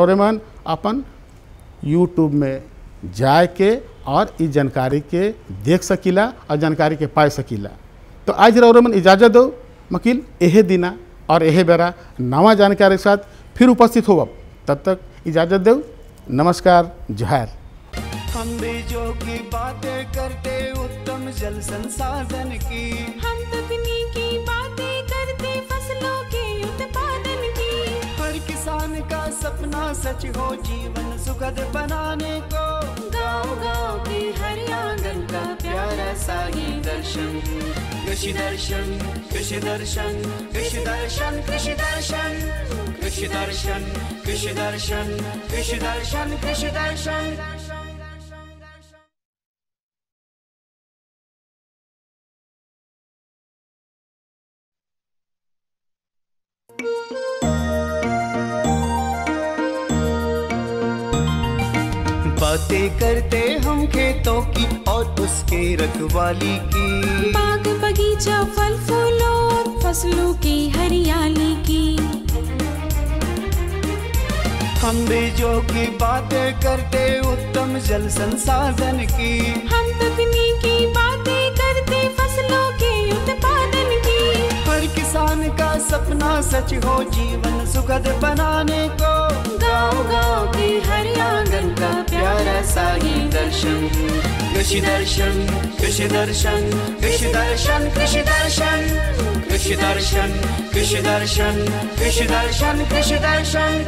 रौरेमन अपन YouTube में जाए के और इस जानकारी के देख सकीला और जानकारी के पाए सकीला। तो आज रौरेमन इजाज़त दो मकील एहे दिना और एहे बेरा नवा जानकारी के साथ फिर उपस्थित हो। तब तक इजाज़त दो। नमस्कार, जोहार। हम भी जो की बातें करते उत्तम जल संसाधन की, हम तकनीकी बातें करते फसलों के उत्पादन की। हर किसान का सपना सच हो जीवन सुखद बनाने को, गाँव-गाँव के हर आंगन का प्यारा सा ये दर्शन। कृषि दर्शन, कृषि दर्शन, कृषि दर्शन, कृषि दर्शन, कृषि दर्शन, कृषि दर्शन, कृषि दर्शन, कृषि दर्शन। बातें करते हम खेतों की और उसके रखवाली की, बाग बगीचा फल फूलों और फसलों की हरियाली की। हम भी जो की बातें करते उत्तम जल संसाधन की, हम तकनीकी बातें करते फसलों के उत्पादन की। हर किसान का सपना सच हो जीवन सुखद बनाने को, गाँव-गाँव के हर आंगन का प्यारा सा ये दर्शन। कृषि दर्शन, कृषि दर्शन, कृषि दर्शन, कृषि दर्शन, कृषि दर्शन, कृषि दर्शन, कृषि दर्शन, कृषि दर्शन।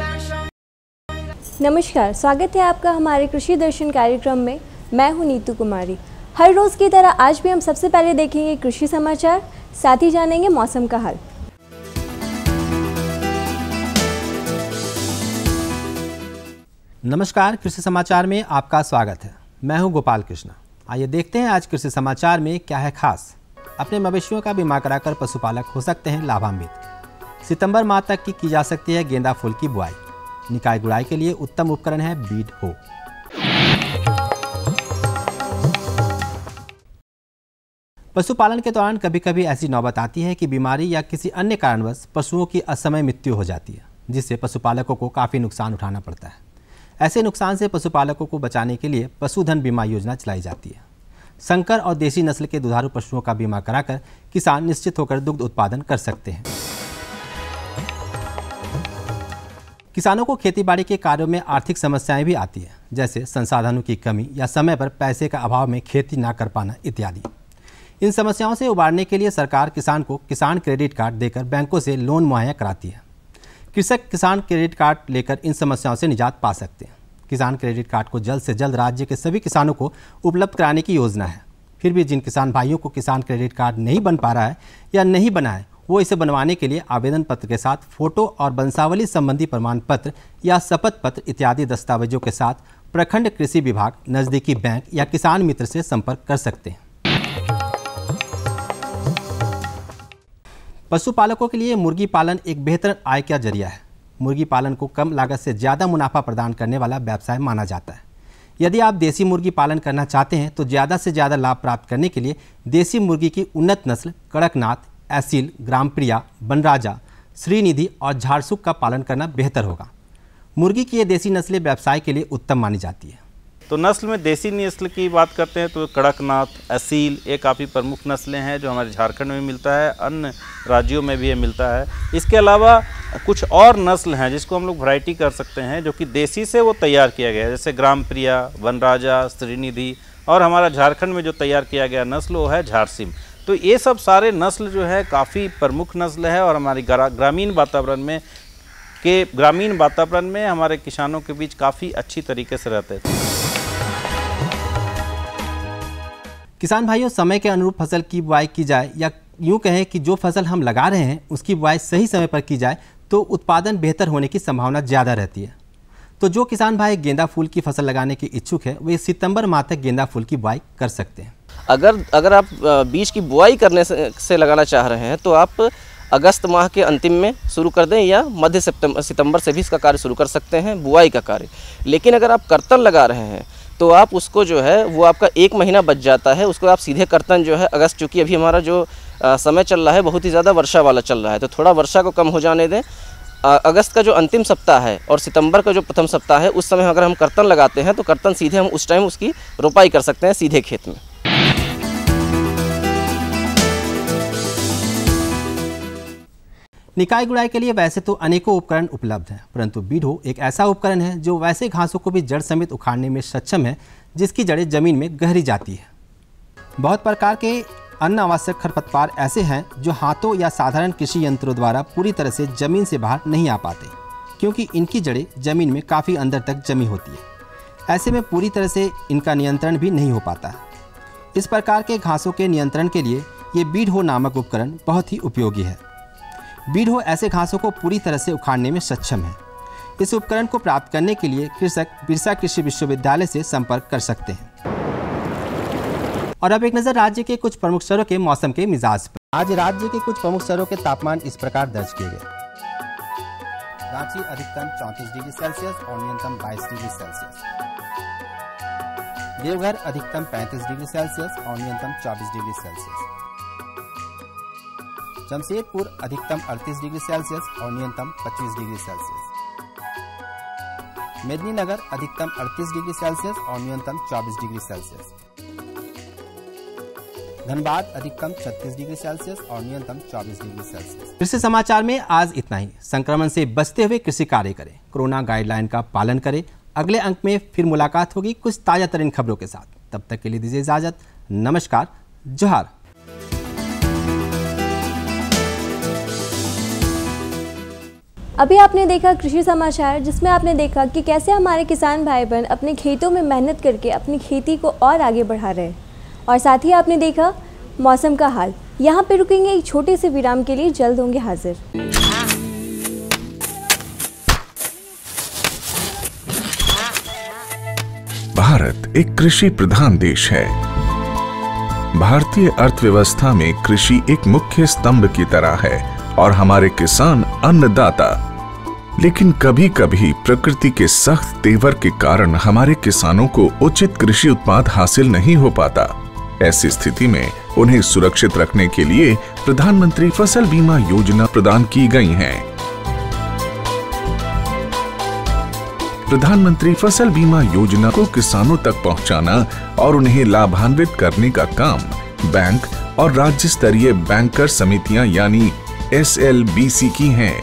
नमस्कार, स्वागत है आपका हमारे कृषि दर्शन कार्यक्रम में। मैं हूं नीतू कुमारी। हर रोज़ की तरह आज भी हम सबसे पहले देखेंगे कृषि समाचार, साथ ही जानेंगे मौसम का हाल। नमस्कार, कृषि समाचार में आपका स्वागत है। मैं हूं गोपाल कृष्ण। आइए देखते हैं आज कृषि समाचार में क्या है खास। अपने मवेशियों का बीमा कराकर पशुपालक हो सकते हैं लाभान्वित। सितंबर माह तक की जा सकती है गेंदा फूल की बुआई। निकाय गुड़ाई के लिए उत्तम उपकरण है बीड हो। पशुपालन के दौरान कभी कभी ऐसी नौबत आती है कि बीमारी या किसी अन्य कारणवश पशुओं की असमय मृत्यु हो जाती है, जिससे पशुपालकों को काफ़ी नुकसान उठाना पड़ता है। ऐसे नुकसान से पशुपालकों को बचाने के लिए पशुधन बीमा योजना चलाई जाती है। संकर और देसी नस्ल के दुधारू पशुओं का बीमा कराकर किसान निश्चित होकर दुग्ध उत्पादन कर सकते हैं। किसानों को खेतीबाड़ी के कार्यों में आर्थिक समस्याएं भी आती हैं, जैसे संसाधनों की कमी या समय पर पैसे का अभाव में खेती ना कर पाना इत्यादि। इन समस्याओं से उबारने के लिए सरकार किसान को किसान क्रेडिट कार्ड देकर बैंकों से लोन मुहैया कराती है। कृषक किसान क्रेडिट कार्ड लेकर इन समस्याओं से निजात पा सकते हैं। किसान क्रेडिट कार्ड को जल्द से जल्द राज्य के सभी किसानों को उपलब्ध कराने की योजना है। फिर भी जिन किसान भाइयों को किसान क्रेडिट कार्ड नहीं बन पा रहा है या नहीं बना है, वो इसे बनवाने के लिए आवेदन पत्र के साथ फोटो और वंशावली संबंधी प्रमाण पत्र या शपथ पत्र इत्यादि दस्तावेजों के साथ प्रखंड कृषि विभाग, नज़दीकी बैंक या किसान मित्र से संपर्क कर सकते हैं। पशुपालकों के लिए मुर्गी पालन एक बेहतर आय का जरिया है। मुर्गी पालन को कम लागत से ज़्यादा मुनाफा प्रदान करने वाला व्यवसाय माना जाता है। यदि आप देसी मुर्गी पालन करना चाहते हैं तो ज़्यादा से ज़्यादा लाभ प्राप्त करने के लिए देसी मुर्गी की उन्नत नस्ल कड़कनाथ, एसील, ग्रामप्रिया, बनराजा, श्रीनिधि और झारसुख का पालन करना बेहतर होगा। मुर्गी की ये देसी नस्लें व्यवसाय के लिए उत्तम मानी जाती है। तो नस्ल में देसी नस्ल की बात करते हैं तो कड़कनाथ, एसील ये काफ़ी प्रमुख नस्लें हैं जो हमारे झारखंड में मिलता है, अन्य राज्यों में भी ये मिलता है। इसके अलावा कुछ और नस्ल हैं जिसको हम लोग वैरायटी कर सकते हैं, जो कि देसी से वो तैयार किया गया है, जैसे ग्रामप्रिया, बनराजा, श्रीनिधि, और हमारा झारखंड में जो तैयार किया गया नस्ल वो है झारसिम। तो ये सब सारे नस्ल जो है काफ़ी प्रमुख नस्ल है और हमारी ग्रामीण वातावरण में हमारे किसानों के बीच काफ़ी अच्छी तरीके से रहते थे। किसान भाइयों, समय के अनुरूप फसल की बुआई की जाए या यूँ कहें कि जो फसल हम लगा रहे हैं उसकी बुआई सही समय पर की जाए तो उत्पादन बेहतर होने की संभावना ज़्यादा रहती है। तो जो किसान भाई गेंदा फूल की फसल लगाने के इच्छुक है वे सितंबर माह तक गेंदा फूल की बुआई कर सकते हैं। अगर आप बीज की बुआई करने से लगाना चाह रहे हैं तो आप अगस्त माह के अंतिम में शुरू कर दें या मध्य सितंबर से भी इसका कार्य शुरू कर सकते हैं, बुआई का कार्य। लेकिन अगर आप कर्तन लगा रहे हैं तो आप उसको जो है वो आपका 1 महीना बच जाता है, उसको आप सीधे कर्तन जो है अगस्त, चूँकि अभी हमारा जो समय चल रहा है बहुत ही ज़्यादा वर्षा वाला चल रहा है, तो थोड़ा वर्षा को कम हो जाने दें अगस्त का जो अंतिम सप्ताह है और सितंबर का जो प्रथम सप्ताह है, उस समय अगर हम कर्तन लगाते हैं तो कर्तन सीधे हम उस टाइम उसकी रोपाई कर सकते हैं सीधे खेत में। निकाई गुड़ाई के लिए वैसे तो अनेकों उपकरण उपलब्ध हैं, परंतु बीडो एक ऐसा उपकरण है जो वैसे घासों को भी जड़ समेत उखाड़ने में सक्षम है, जिसकी जड़ें जमीन में गहरी जाती है। बहुत प्रकार के अन्य आवश्यक खरपतवार ऐसे हैं जो हाथों या साधारण कृषि यंत्रों द्वारा पूरी तरह से जमीन से बाहर नहीं आ पाते, क्योंकि इनकी जड़ें जमीन में काफ़ी अंदर तक जमी होती है। ऐसे में पूरी तरह से इनका नियंत्रण भी नहीं हो पाता। इस प्रकार के घासों के नियंत्रण के लिए ये बीडो नामक उपकरण बहुत ही उपयोगी है। बीडो ऐसे घासों को पूरी तरह से उखाड़ने में सक्षम है। इस उपकरण को प्राप्त करने के लिए कृषक बिरसा कृषि विश्वविद्यालय से संपर्क कर सकते हैं। और अब एक नज़र राज्य के कुछ प्रमुख शहरों के मौसम के मिजाज पर। आज राज्य के कुछ प्रमुख शहरों के तापमान इस प्रकार दर्ज किए गए। रांची अधिकतम 34 डिग्री सेल्सियस और न्यूनतम 22 डिग्री सेल्सियस। देवघर अधिकतम 35 डिग्री सेल्सियस और न्यूनतम 24 डिग्री सेल्सियस। जमशेदपुर अधिकतम 38 डिग्री सेल्सियस और न्यूनतम 25 डिग्री सेल्सियस। मेदिनीनगर अधिकतम 38 डिग्री सेल्सियस और न्यूनतम 24 डिग्री सेल्सियस। धनबाद अधिकतम 36 डिग्री सेल्सियस और न्यूनतम 24 डिग्री सेल्सियस। कृषि समाचार में आज इतना ही। संक्रमण से बचते हुए कृषि कार्य करें, कोरोना गाइडलाइन का पालन करें। अगले अंक में फिर मुलाकात होगी कुछ ताजा तरीन खबरों के साथ। तब तक के लिए दीजिए इजाजत। नमस्कार, जोहार। अभी आपने देखा कृषि समाचार, जिसमें आपने देखा कि कैसे हमारे किसान भाई बहन अपने खेतों में मेहनत करके अपनी खेती को और आगे बढ़ा रहे हैं। और साथ ही आपने देखा मौसम का हाल। यहाँ पे रुकेंगे एक छोटे से विराम के लिए, जल्द होंगे हाजिर। भारत एक कृषि प्रधान देश है। भारतीय अर्थव्यवस्था में कृषि एक मुख्य स्तंभ की तरह है और हमारे किसान अन्नदाता। लेकिन कभी कभी प्रकृति के सख्त तेवर के कारण हमारे किसानों को उचित कृषि उत्पाद हासिल नहीं हो पाता। ऐसी स्थिति में उन्हें सुरक्षित रखने के लिए प्रधानमंत्री फसल बीमा योजना प्रदान की गई है। प्रधानमंत्री फसल बीमा योजना को किसानों तक पहुंचाना और उन्हें लाभान्वित करने का काम बैंक और राज्य स्तरीय बैंकर समितियां यानी SLBC की हैं।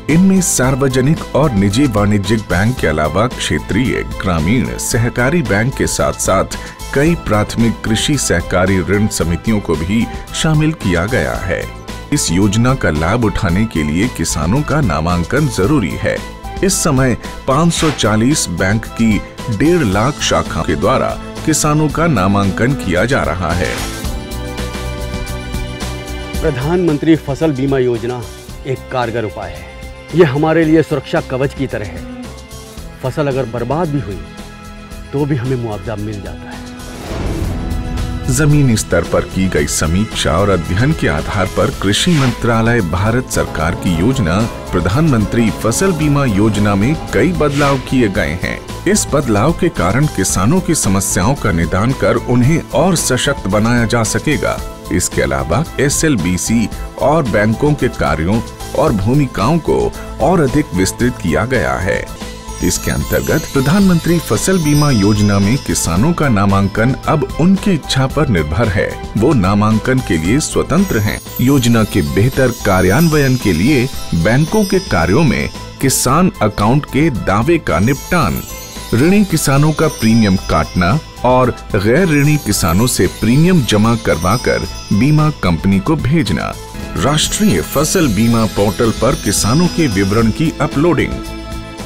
इनमें सार्वजनिक और निजी वाणिज्यिक बैंक के अलावा क्षेत्रीय, ग्रामीण, सहकारी बैंक के साथ साथ कई प्राथमिक कृषि सहकारी ऋण समितियों को भी शामिल किया गया है। इस योजना का लाभ उठाने के लिए किसानों का नामांकन जरूरी है। इस समय 540 बैंक की 1.5 लाख शाखाओं के द्वारा किसानों का नामांकन किया जा रहा है। प्रधानमंत्री फसल बीमा योजना एक कारगर उपाय है। ये हमारे लिए सुरक्षा कवच की तरह है। फसल अगर बर्बाद भी हुई तो भी हमें मुआवजा मिल जाता है। जमीनी स्तर पर की गई समीक्षा और अध्ययन के आधार पर कृषि मंत्रालय भारत सरकार की योजना प्रधानमंत्री फसल बीमा योजना में कई बदलाव किए गए हैं। इस बदलाव के कारण किसानों की समस्याओं का निदान कर उन्हें और सशक्त बनाया जा सकेगा। इसके अलावा SLBC और बैंकों के कार्यों और भूमिकाओं को और अधिक विस्तृत किया गया है। इसके अंतर्गत प्रधानमंत्री फसल बीमा योजना में किसानों का नामांकन अब उनकी इच्छा पर निर्भर है। वो नामांकन के लिए स्वतंत्र हैं। योजना के बेहतर कार्यान्वयन के लिए बैंकों के कार्यों में किसान अकाउंट के दावे का निपटान, ऋणी किसानों का प्रीमियम काटना और गैर ऋणी किसानों से प्रीमियम जमा करवाकर बीमा कंपनी को भेजना, राष्ट्रीय फसल बीमा पोर्टल पर किसानों के विवरण की अपलोडिंग,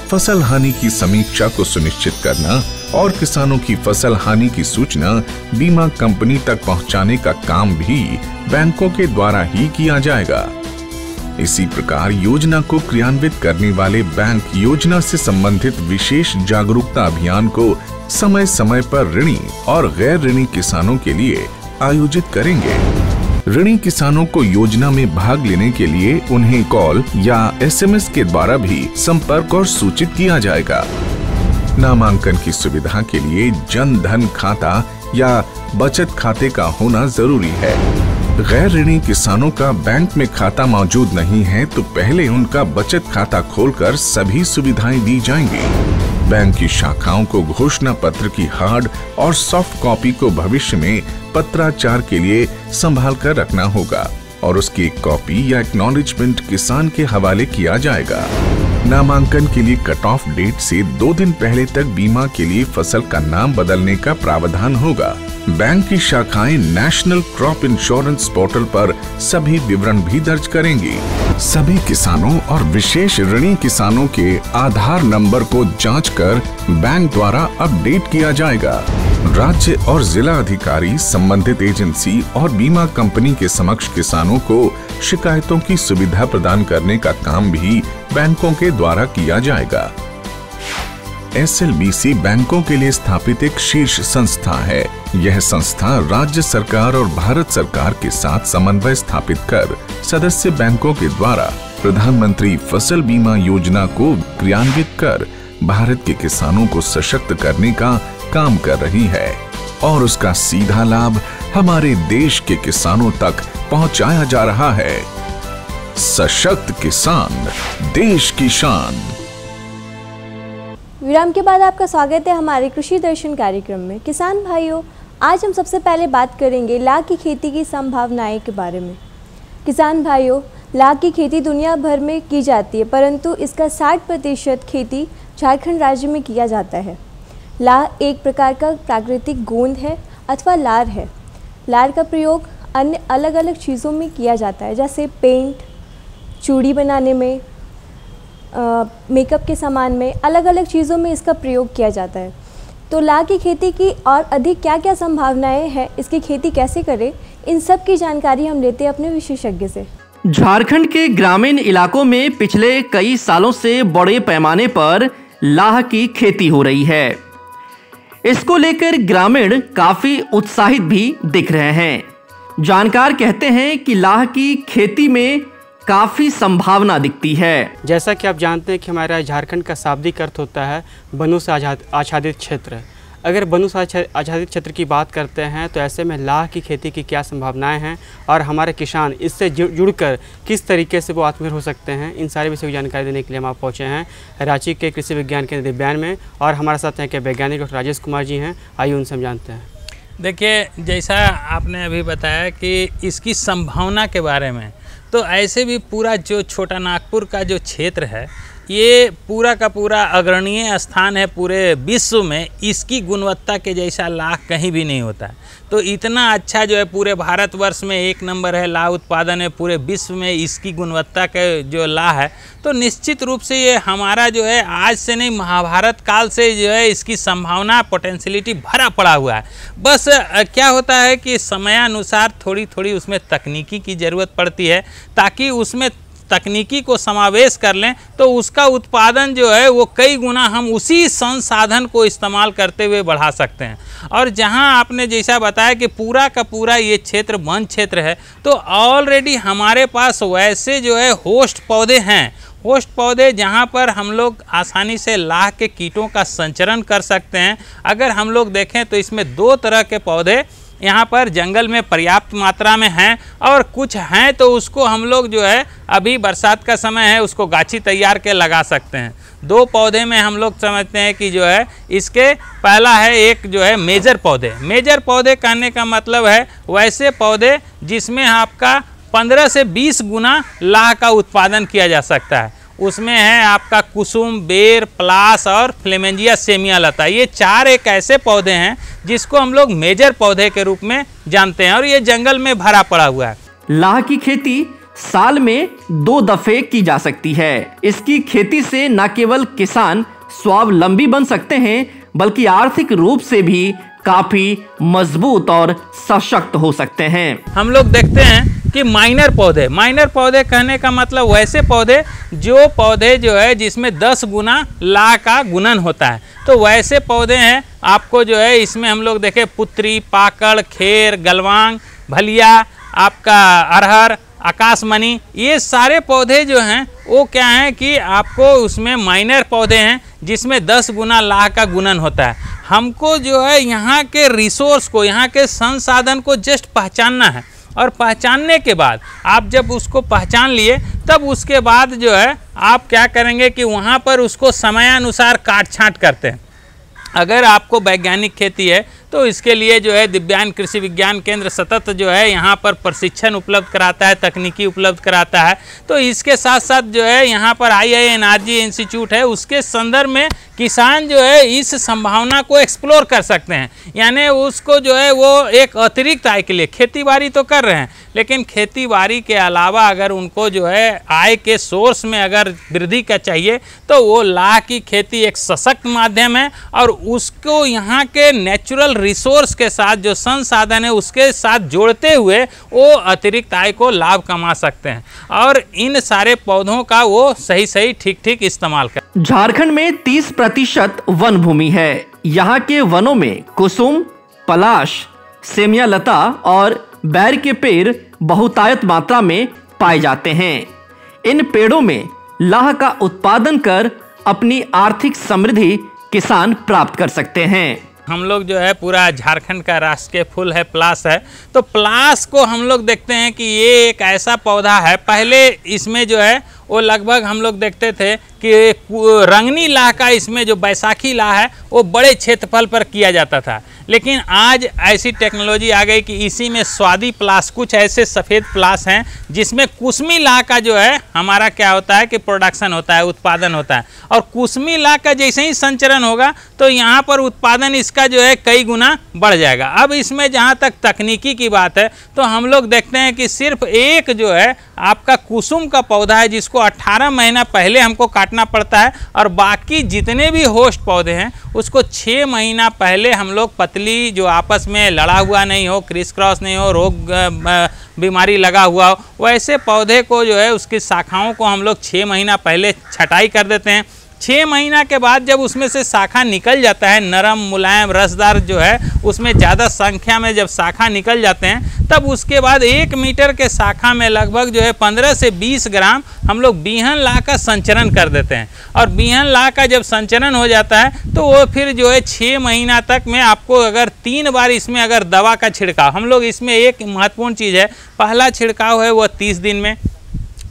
फसल हानि की समीक्षा को सुनिश्चित करना और किसानों की फसल हानि की सूचना बीमा कंपनी तक पहुंचाने का काम भी बैंकों के द्वारा ही किया जाएगा। इसी प्रकार योजना को क्रियान्वित करने वाले बैंक योजना से संबंधित विशेष जागरूकता अभियान को समय समय पर ऋणी और गैर ऋणी किसानों के लिए आयोजित करेंगे। ऋणी किसानों को योजना में भाग लेने के लिए उन्हें कॉल या SMS के द्वारा भी संपर्क और सूचित किया जाएगा। नामांकन की सुविधा के लिए जन धन खाता या बचत खाते का होना जरूरी है। गैर ऋणी किसानों का बैंक में खाता मौजूद नहीं है तो पहले उनका बचत खाता खोलकर सभी सुविधाएं दी जाएंगी। बैंक की शाखाओं को घोषणा पत्र की हार्ड और सॉफ्ट कॉपी को भविष्य में पत्राचार के लिए संभाल कर रखना होगा और उसकी एक कॉपी या एक्नॉलेजमेंट किसान के हवाले किया जाएगा। नामांकन के लिए कट ऑफ डेट से 2 दिन पहले तक बीमा के लिए फसल का नाम बदलने का प्रावधान होगा। बैंक की शाखाएं नेशनल क्रॉप इंश्योरेंस पोर्टल पर सभी विवरण भी दर्ज करेंगी। सभी किसानों और विशेष ऋणी किसानों के आधार नंबर को जांचकर बैंक द्वारा अपडेट किया जाएगा। राज्य और जिला अधिकारी संबंधित एजेंसी और बीमा कंपनी के समक्ष किसानों को शिकायतों की सुविधा प्रदान करने का काम भी बैंकों के द्वारा किया जाएगा। SLBC बैंकों के लिए स्थापित एक शीर्ष संस्था है। यह संस्था राज्य सरकार और भारत सरकार के साथ समन्वय स्थापित कर सदस्य बैंकों के द्वारा प्रधानमंत्री फसल बीमा योजना को क्रियान्वित कर भारत के किसानों को सशक्त करने का काम कर रही है और उसका सीधा लाभ हमारे देश के किसानों तक पहुंचाया जा रहा है। सशक्त किसान, देश की शान। विराम के बाद आपका स्वागत है हमारे कृषि दर्शन कार्यक्रम में। किसान भाइयों, आज हम सबसे पहले बात करेंगे लाख की खेती की संभावनाएं के बारे में। किसान भाइयों, लाख की खेती दुनिया भर में की जाती है, परंतु इसका 60% खेती झारखंड राज्य में किया जाता है। लाह एक प्रकार का प्राकृतिक गोंद है अथवा लार है। लार का प्रयोग अन्य अलग अलग चीज़ों में किया जाता है, जैसे पेंट, चूड़ी बनाने में, मेकअप के सामान में, अलग अलग चीज़ों में इसका प्रयोग किया जाता है। तो लाह की खेती की और अधिक क्या क्या संभावनाएं हैं, इसकी खेती कैसे करें, इन सब की जानकारी हम लेते हैं अपने विशेषज्ञ से। झारखंड के ग्रामीण इलाकों में पिछले कई सालों से बड़े पैमाने पर लाह की खेती हो रही है। इसको लेकर ग्रामीण काफी उत्साहित भी दिख रहे हैं। जानकार कहते हैं कि लाह की खेती में काफ़ी संभावना दिखती है। जैसा कि आप जानते हैं कि हमारा झारखंड का शाब्दिक अर्थ होता है वनु से आच्छादित क्षेत्र। अगर वनु से आच्छादित क्षेत्र की बात करते हैं तो ऐसे में लाह की खेती की क्या संभावनाएं हैं और हमारे किसान इससे जुड़कर किस तरीके से वो आत्मनिर्भर हो सकते हैं, इन सारे विषयों की जानकारी देने के लिए हम आप पहुँचे हैं रांची के कृषि विज्ञान केंद्र दिव्यान में। और हमारे साथ यहाँ के वैज्ञानिक डॉक्टर राजेश कुमार जी हैं। आइए उनसे हम जानते हैं। देखिए, जैसा आपने अभी बताया कि इसकी संभावना के बारे में, तो ऐसे भी पूरा जो छोटा नागपुर का जो क्षेत्र है, ये पूरा का पूरा अग्रणीय स्थान है पूरे विश्व में। इसकी गुणवत्ता के जैसा लाह कहीं भी नहीं होता है। तो इतना अच्छा जो है पूरे भारतवर्ष में 1 नंबर है लाह उत्पादन है, पूरे विश्व में इसकी गुणवत्ता के जो लाह है, तो निश्चित रूप से ये हमारा जो है आज से नहीं, महाभारत काल से जो है इसकी संभावना पोटेंशियलिटी भरा पड़ा हुआ है। बस क्या होता है कि समयानुसार थोड़ी थोड़ी उसमें तकनीकी की ज़रूरत पड़ती है, ताकि उसमें तकनीकी को समावेश कर लें तो उसका उत्पादन जो है वो कई गुना हम उसी संसाधन को इस्तेमाल करते हुए बढ़ा सकते हैं। और जहां आपने जैसा बताया कि पूरा का पूरा ये क्षेत्र वन क्षेत्र है, तो ऑलरेडी हमारे पास वैसे जो है होस्ट पौधे हैं, होस्ट पौधे जहां पर हम लोग आसानी से लाह के कीटों का संचरण कर सकते हैं। अगर हम लोग देखें तो इसमें 2 तरह के पौधे यहाँ पर जंगल में पर्याप्त मात्रा में हैं, और कुछ हैं तो उसको हम लोग जो है अभी बरसात का समय है उसको गाछी तैयार के लगा सकते हैं। 2 पौधे में हम लोग समझते हैं कि जो है इसके पहला है एक जो है मेजर पौधे। मेजर पौधे कहने का मतलब है वैसे पौधे जिसमें आपका 15 से 20 गुना लाह का उत्पादन किया जा सकता है। उसमें है आपका कुसुम, बेर, पलास और फ्लेमेंजिया सेमिया लता। ये 4 एक ऐसे पौधे हैं जिसको हम लोग मेजर पौधे के रूप में जानते हैं, और ये जंगल में भरा पड़ा हुआ है। लाह की खेती साल में 2 दफे की जा सकती है। इसकी खेती से न केवल किसान स्वावलंबी बन सकते हैं, बल्कि आर्थिक रूप से भी काफी मजबूत और सशक्त हो सकते हैं। हम लोग देखते हैं कि माइनर पौधे कहने का मतलब वैसे पौधे जो है जिसमें 10 गुना लाह का गुणन होता है। तो वैसे पौधे हैं आपको जो है इसमें हम लोग देखें पुत्री, पाकड़, खेर, गलवांग, भलिया, आपका अरहर, आकाशमणि, ये सारे पौधे जो हैं वो क्या हैं कि आपको उसमें माइनर पौधे हैं जिसमें 10 गुना लाह का गुणन होता है। हमको जो है यहाँ के रिसोर्स को, यहाँ के संसाधन को जस्ट पहचानना है। और पहचानने के बाद आप जब उसको पहचान लिए तब उसके बाद जो है आप क्या करेंगे कि वहाँ पर उसको समयानुसार काट छाँट करते हैं। अगर आपको वैज्ञानिक खेती है तो इसके लिए जो है दिव्यांग कृषि विज्ञान केंद्र सतत जो है यहाँ पर प्रशिक्षण उपलब्ध कराता है, तकनीकी उपलब्ध कराता है। तो इसके साथ साथ जो है यहाँ पर IINRG इंस्टीट्यूट है, उसके संदर्भ में किसान जो है इस संभावना को एक्सप्लोर कर सकते हैं। यानी उसको जो है वो एक अतिरिक्त आय के लिए, खेती बाड़ी तो कर रहे हैं लेकिन खेती बाड़ी के अलावा अगर उनको जो है आय के सोर्स में अगर वृद्धि का चाहिए तो वो लाह की खेती एक सशक्त माध्यम है और उसको यहाँ के नेचुरल रिसोर्स के साथ जो संसाधन है उसके साथ जोड़ते हुए वो अतिरिक्त आय को लाभ कमा सकते हैं और इन सारे पौधों का वो सही ठीक इस्तेमाल कर। झारखंड में 30% वन भूमि है। यहाँ के वनों में कुसुम, पलाश, सेमिया लता और बैर के पेड़ बहुतायत मात्रा में पाए जाते हैं। इन पेड़ों में लाह का उत्पादन कर अपनी आर्थिक समृद्धि किसान प्राप्त कर सकते हैं। हम लोग जो है पूरा झारखंड का राष्ट्रीय फूल है पलाश है, तो पलाश को हम लोग देखते हैं कि ये एक ऐसा पौधा है, पहले इसमें जो है वो लगभग हम लोग देखते थे कि रंगनी लाह का इसमें जो बैसाखी लाह है वो बड़े क्षेत्रफल पर किया जाता था, लेकिन आज ऐसी टेक्नोलॉजी आ गई कि इसी में स्वादी पलाश, कुछ ऐसे सफ़ेद पलाश हैं जिसमें कुसमी लाह का जो है हमारा क्या होता है कि प्रोडक्शन होता है, उत्पादन होता है और कुसमी लाह का जैसे ही संचरण होगा तो यहाँ पर उत्पादन इसका जो है कई गुना बढ़ जाएगा। अब इसमें जहाँ तक तकनीकी की बात है तो हम लोग देखते हैं कि सिर्फ एक जो है आपका कुसुम का पौधा है जिसको 18 महीना पहले हमको काटना पड़ता है और बाकी जितने भी होस्ट पौधे हैं उसको 6 महीना पहले हम लोग पतली, जो आपस में लड़ा हुआ नहीं हो, क्रिस क्रॉस नहीं हो, रोग बीमारी लगा हुआ हो, वैसे पौधे को जो है उसकी शाखाओं को हम लोग 6 महीना पहले छटाई कर देते हैं। 6 महीना के बाद जब उसमें से शाखा निकल जाता है, नरम मुलायम रसदार जो है उसमें ज़्यादा संख्या में जब शाखा निकल जाते हैं तब उसके बाद 1 मीटर के शाखा में लगभग जो है 15 से 20 ग्राम हम लोग बीहन लाह का संचरण कर देते हैं और बीहन लाह का जब संचरण हो जाता है तो वो फिर जो है 6 महीना तक में आपको अगर 3 बार इसमें अगर दवा का छिड़काव, हम लोग इसमें एक महत्वपूर्ण चीज़ है, पहला छिड़काव है वो 30 दिन में,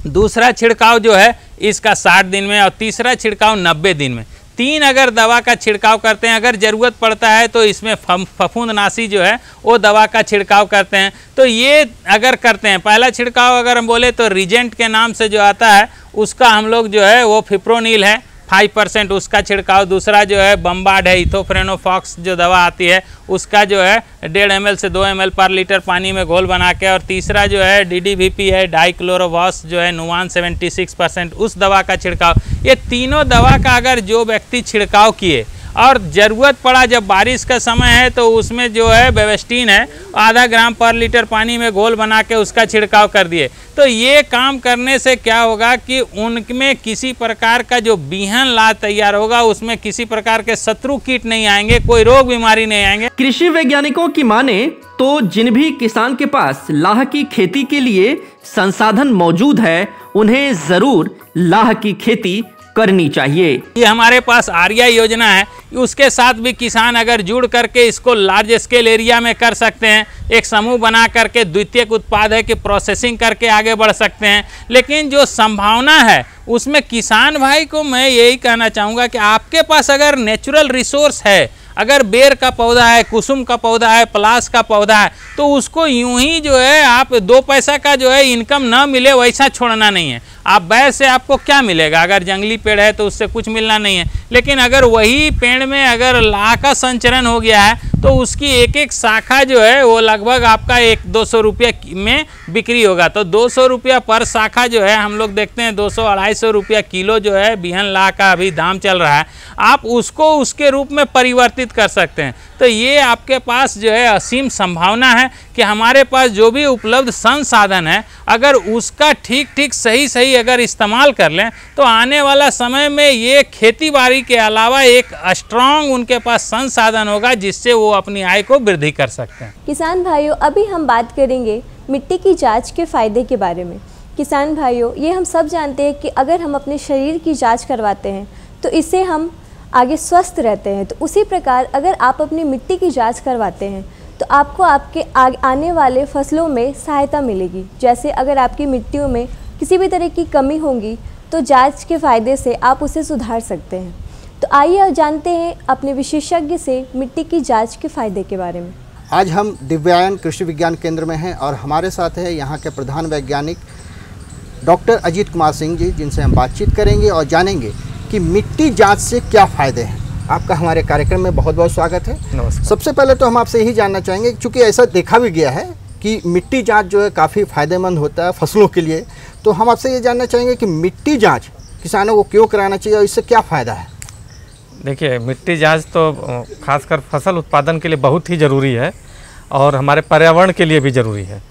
दूसरा छिड़काव जो है इसका 60 दिन में और तीसरा छिड़काव 90 दिन में। 3 अगर दवा का छिड़काव करते हैं, अगर ज़रूरत पड़ता है तो इसमें फफूंदनाशी जो है वो दवा का छिड़काव करते हैं। तो ये अगर करते हैं, पहला छिड़काव अगर हम बोले तो रीजेंट के नाम से जो आता है उसका हम लोग जो है वो फिप्रोनिल है 5% उसका छिड़काव, दूसरा जो है बम्बार्ड है, इथोफ्रेनोफॉक्स जो दवा आती है उसका जो है 1.5 ml से 2 ml पर लीटर पानी में घोल बना के, और तीसरा जो है DDVP है, डाइक्लोरोवॉस जो है नुवान 76% उस दवा का छिड़काव। ये तीनों दवा का अगर जो व्यक्ति छिड़काव किए और ज़रूरत पड़ा जब बारिश का समय है तो उसमें जो है बेवेस्टीन है आधा ग्राम पर लीटर पानी में घोल बना के उसका छिड़काव कर दिए, तो ये काम करने से क्या होगा कि उनमें किसी प्रकार का जो बीहन लाह तैयार होगा उसमें किसी प्रकार के शत्रु कीट नहीं आएंगे, कोई रोग बीमारी नहीं आएंगे। कृषि वैज्ञानिकों की माने तो जिन भी किसान के पास लाह की खेती के लिए संसाधन मौजूद है उन्हें जरूर लाह की खेती करनी चाहिए। ये हमारे पास आर्या योजना है, उसके साथ भी किसान अगर जुड़ करके इसको लार्ज स्केल एरिया में कर सकते हैं, एक समूह बना करके द्वितीयक उत्पाद है कि प्रोसेसिंग करके आगे बढ़ सकते हैं। लेकिन जो संभावना है उसमें किसान भाई को मैं यही कहना चाहूँगा कि आपके पास अगर नेचुरल रिसोर्स है, अगर बेर का पौधा है, कुसुम का पौधा है, पलाश का पौधा है, तो उसको यूं ही जो है आप 2 पैसा का जो है इनकम ना मिले वैसा छोड़ना नहीं है। आप बैर से आपको क्या मिलेगा, अगर जंगली पेड़ है तो उससे कुछ मिलना नहीं है, लेकिन अगर वही पेड़ में अगर लाह का संचरण हो गया है तो उसकी एक एक शाखा जो है वो लगभग आपका 100-200 रुपये में बिक्री होगा। तो 200 रुपया पर शाखा जो है हम लोग देखते हैं 200-250 रुपया किलो जो है बीहन लाह का अभी दाम चल रहा है, आप उसको उसके रूप में परिवर्तित कर सकते हैं। तो ये आपके पास जो है असीम संभावना है कि हमारे पास जो भी उपलब्ध संसाधन है अगर उसका ठीक सही अगर इस्तेमाल कर लें तो आने वाला समय में ये खेती बाड़ी के अलावा एक स्ट्रॉन्ग उनके पास संसाधन होगा जिससे वो अपनी आय को वृद्धि कर सकते हैं। किसान भाइयों, अभी हम बात करेंगे मिट्टी की जांच के फ़ायदे के बारे में। किसान भाइयों, ये हम सब जानते हैं कि अगर हम अपने शरीर की जांच करवाते हैं तो इससे हम आगे स्वस्थ रहते हैं, तो उसी प्रकार अगर आप अपनी मिट्टी की जांच करवाते हैं तो आपको आपके आने वाले फसलों में सहायता मिलेगी। जैसे अगर आपकी मिट्टियों में किसी भी तरह की कमी होगी तो जांच के फ़ायदे से आप उसे सुधार सकते हैं। तो आइए अब जानते हैं अपने विशेषज्ञ से मिट्टी की जांच के फ़ायदे के बारे में। आज हम दिव्यायन कृषि विज्ञान केंद्र में हैं और हमारे साथ है यहाँ के प्रधान वैज्ञानिक डॉक्टर अजीत कुमार सिंह जी, जिनसे हम बातचीत करेंगे और जानेंगे कि मिट्टी जांच से क्या फ़ायदे हैं। आपका हमारे कार्यक्रम में बहुत बहुत स्वागत है। नमस्कार। सबसे पहले तो हम आपसे यही जानना चाहेंगे, चूँकि ऐसा देखा भी गया है कि मिट्टी जांच जो है काफ़ी फ़ायदेमंद होता है फसलों के लिए, तो हम आपसे ये जानना चाहेंगे कि मिट्टी जांच किसानों को क्यों कराना चाहिए और इससे क्या फ़ायदा है। देखिए, मिट्टी जांच तो खासकर फसल उत्पादन के लिए बहुत ही ज़रूरी है और हमारे पर्यावरण के लिए भी ज़रूरी है।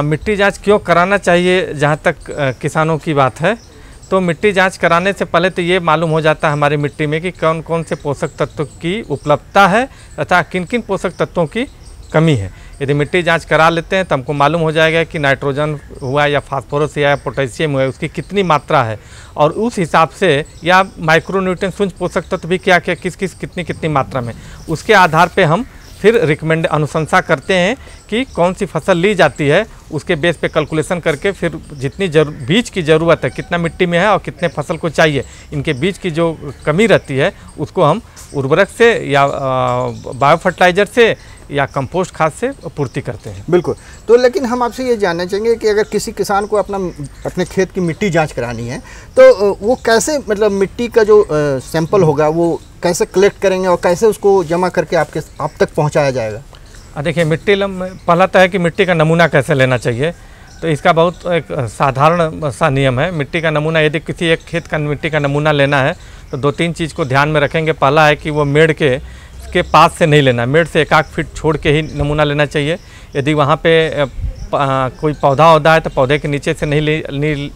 मिट्टी जांच क्यों कराना चाहिए, जहाँ तक किसानों की बात है, तो मिट्टी जांच कराने से पहले तो ये मालूम हो जाता है हमारी मिट्टी में कि कौन कौन से पोषक तत्वों की उपलब्धता है तथा किन किन पोषक तत्वों की कमी है। यदि मिट्टी जांच करा लेते हैं तो हमको मालूम हो जाएगा कि नाइट्रोजन हुआ या फास्फोरस या पोटेशियम हुआ, उसकी कितनी मात्रा है, और उस हिसाब से या माइक्रोन्यूट्रिएंट सूक्ष्म पोषक तत्व भी क्या क्या किस कितनी मात्रा में, उसके आधार पे हम फिर रिकमेंड अनुशंसा करते हैं कि कौन सी फसल ली जाती है। उसके बेस पे कैलकुलेशन करके फिर जितनी बीज की ज़रूरत है, कितना मिट्टी में है और कितने फसल को चाहिए, इनके बीज की जो कमी रहती है उसको हम उर्वरक से या बायो फर्टिलाइज़र से या कंपोस्ट खाद से पूर्ति करते हैं। बिल्कुल। तो लेकिन हम आपसे ये जानना चाहेंगे कि अगर किसी किसान को अपने खेत की मिट्टी जांच करानी है तो वो कैसे, मतलब मिट्टी का जो सैंपल होगा वो कैसे कलेक्ट करेंगे और कैसे उसको जमा करके आप तक पहुंचाया जाएगा? देखिए, पहला तो है कि मिट्टी का नमूना कैसे लेना चाहिए। तो इसका बहुत एक साधारण सा नियम है। मिट्टी का नमूना, यदि किसी एक खेत का मिट्टी का नमूना लेना है तो 2-3 चीज़ को ध्यान में रखेंगे। पहला है कि वो मेड़ के पास से नहीं लेना, मेड़ से 1-1 फीट छोड़ के ही नमूना लेना चाहिए। यदि वहाँ पे कोई पौधा होता है तो पौधे के नीचे से नहीं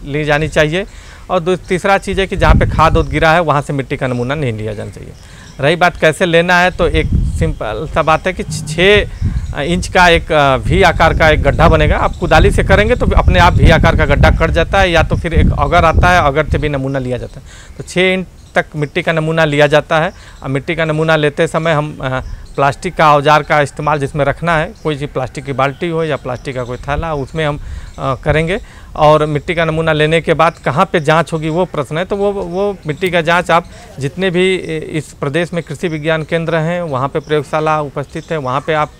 ली जानी चाहिए। और तीसरा चीज़ है कि जहाँ पे खाद उद गिरा है वहाँ से मिट्टी का नमूना नहीं लिया जाना चाहिए। रही बात कैसे लेना है, तो एक सिंपल सा बात है कि 6 इंच का एक वी आकार का एक गड्ढा बनेगा। आप कुदाली से करेंगे तो अपने आप वी आकार का गड्ढा कट जाता है, या तो फिर एक अगर आता है, अगर से भी नमूना लिया जाता है। तो 6 इंच तक मिट्टी का नमूना लिया जाता है। और मिट्टी का नमूना लेते समय हम प्लास्टिक का औजार का इस्तेमाल जिसमें रखना है, कोई सी प्लास्टिक की बाल्टी हो या प्लास्टिक का कोई थैला, उसमें हम करेंगे। और मिट्टी का नमूना लेने के बाद कहाँ पे जांच होगी वो प्रश्न है। तो वो मिट्टी का जांच आप जितने भी इस प्रदेश में कृषि विज्ञान केंद्र हैं वहाँ पे प्रयोगशाला उपस्थित है, वहाँ पे आप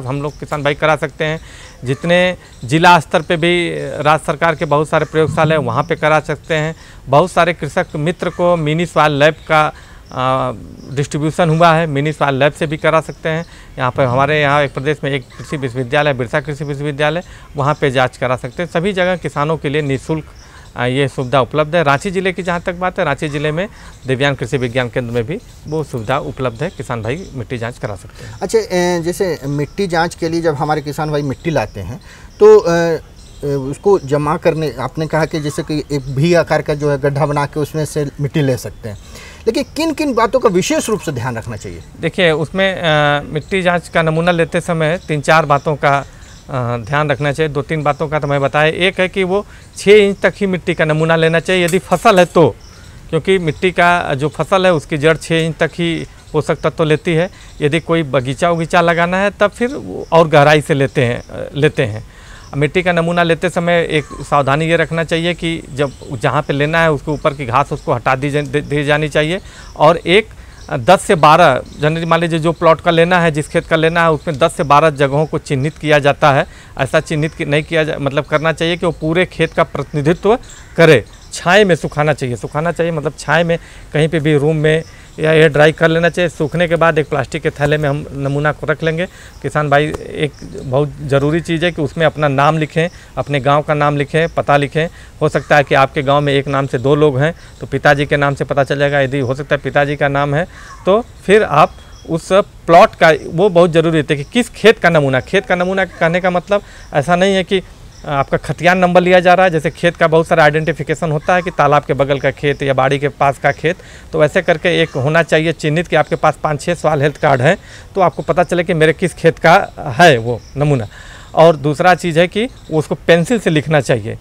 हम लोग किसान भाई करा सकते हैं। जितने जिला स्तर पे भी राज्य सरकार के बहुत सारे प्रयोगशाला हैं वहाँ पे करा सकते हैं। बहुत सारे कृषक मित्र को मिनी सॉइल लैब का डिस्ट्रीब्यूशन हुआ है, मिनी सॉइल लैब से भी करा सकते हैं। यहाँ पर हमारे यहाँ एक प्रदेश में एक कृषि विश्वविद्यालय, बिरसा कृषि विश्वविद्यालय, वहाँ पे जांच करा सकते हैं। सभी जगह किसानों के लिए निःशुल्क ये सुविधा उपलब्ध है। रांची जिले की जहाँ तक बात है, रांची जिले में दिव्यांग कृषि विज्ञान केंद्र में भी वो सुविधा उपलब्ध है, किसान भाई मिट्टी जाँच करा सकते हैं। अच्छा, जैसे मिट्टी जाँच के लिए जब हमारे किसान भाई मिट्टी लाते हैं तो उसको जमा करने, आपने कहा कि जैसे कि एक भी आकार का जो है गड्ढा बना के उसमें से मिट्टी ले सकते हैं, लेकिन किन किन बातों का विशेष रूप से ध्यान रखना चाहिए? देखिए, उसमें मिट्टी जांच का नमूना लेते समय 3-4 बातों का ध्यान रखना चाहिए। 2-3 बातों का तो मैं बताया। एक है कि वो 6 इंच तक ही मिट्टी का नमूना लेना चाहिए यदि फसल है तो, क्योंकि मिट्टी का जो फसल है उसकी जड़ 6 इंच तक ही पोषक तत्व लेती है। यदि कोई बगीचा लगाना है तब फिर और गहराई से लेते हैं। मिट्टी का नमूना लेते समय एक सावधानी ये रखना चाहिए कि जब जहाँ पे लेना है उसके ऊपर की घास उसको हटा दी जानी चाहिए। और एक 10 से 12 जनरली मान लीजिए जो प्लॉट का लेना है, जिस खेत का लेना है, उसमें 10 से 12 जगहों को चिन्हित किया जाता है। ऐसा चिन्हित नहीं किया मतलब करना चाहिए कि वो पूरे खेत का प्रतिनिधित्व करे। छाए में सुखाना चाहिए मतलब छाए में कहीं पे भी रूम में या एयर ड्राई कर लेना चाहिए। सूखने के बाद एक प्लास्टिक के थैले में हम नमूना को रख लेंगे। किसान भाई, एक बहुत ज़रूरी चीज़ है कि उसमें अपना नाम लिखें, अपने गांव का नाम लिखें, पता लिखें। हो सकता है कि आपके गांव में एक नाम से 2 लोग हैं तो पिताजी के नाम से पता चल जाएगा। यदि हो सकता है पिताजी का नाम है तो फिर आप उस प्लॉट का, वो बहुत ज़रूरी है कि किस खेत का नमूना कहने का मतलब ऐसा नहीं है कि आपका खतियान नंबर लिया जा रहा है। जैसे खेत का बहुत सारा आइडेंटिफिकेशन होता है कि तालाब के बगल का खेत या बाड़ी के पास का खेत, तो वैसे करके एक होना चाहिए चिन्हित कि आपके पास 5-6 सॉइल हेल्थ कार्ड है तो आपको पता चले कि मेरे किस खेत का है वो नमूना। और दूसरा चीज़ है कि उसको पेंसिल से लिखना चाहिए।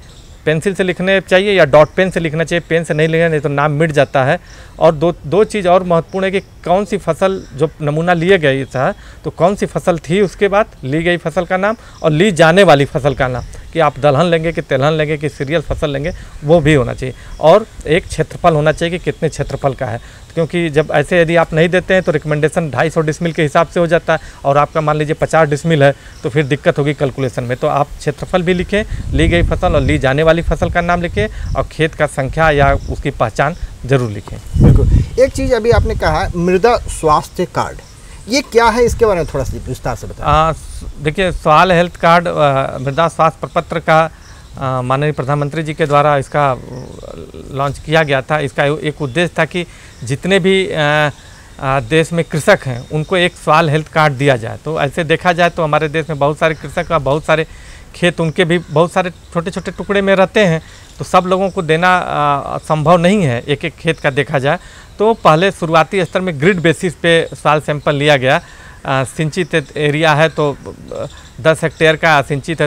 पेंसिल से लिखने चाहिए या डॉट पेन से लिखना चाहिए, पेन से नहीं लिखना, नहीं तो नाम मिट जाता है। और दो चीज़ और महत्वपूर्ण है कि कौन सी फसल जो नमूना लिए गई था तो कौन सी फसल थी, उसके बाद ली गई फसल का नाम और ली जाने वाली फसल का नाम, कि आप दलहन लेंगे कि तिलहन लेंगे कि सीरियल फसल लेंगे, वो भी होना चाहिए। और एक क्षेत्रफल होना चाहिए कि कितने क्षेत्रफल का है, क्योंकि जब ऐसे यदि आप नहीं देते हैं तो रिकमेंडेशन 250 डिसमिल के हिसाब से हो जाता है और आपका मान लीजिए 50 डिसमिल है तो फिर दिक्कत होगी कैलकुलेशन में। तो आप क्षेत्रफल भी लिखें, ली गई फसल और ली जाने वाली फसल का नाम लिखें और खेत का संख्या या उसकी पहचान जरूर लिखें। बिल्कुल। एक चीज़ अभी आपने कहा मृदा स्वास्थ्य कार्ड, ये क्या है, इसके बारे में थोड़ा सा विस्तार से बताएं। देखिए, सॉइल हेल्थ कार्ड मृदा स्वास्थ्य प्रपत्र का माननीय प्रधानमंत्री जी के द्वारा इसका लॉन्च किया गया था। इसका एक उद्देश्य था कि जितने भी देश में कृषक हैं उनको एक सॉइल हेल्थ कार्ड दिया जाए। तो ऐसे देखा जाए तो हमारे देश में बहुत सारे कृषक और बहुत सारे खेत उनके भी बहुत सारे छोटे छोटे टुकड़े में रहते हैं, तो सब लोगों को देना संभव नहीं है एक एक खेत का देखा जाए। तो पहले शुरुआती स्तर में ग्रिड बेसिस पे सॉइल सैंपल लिया गया। सिंचित एरिया है तो 10 हेक्टेयर का, सिंचित है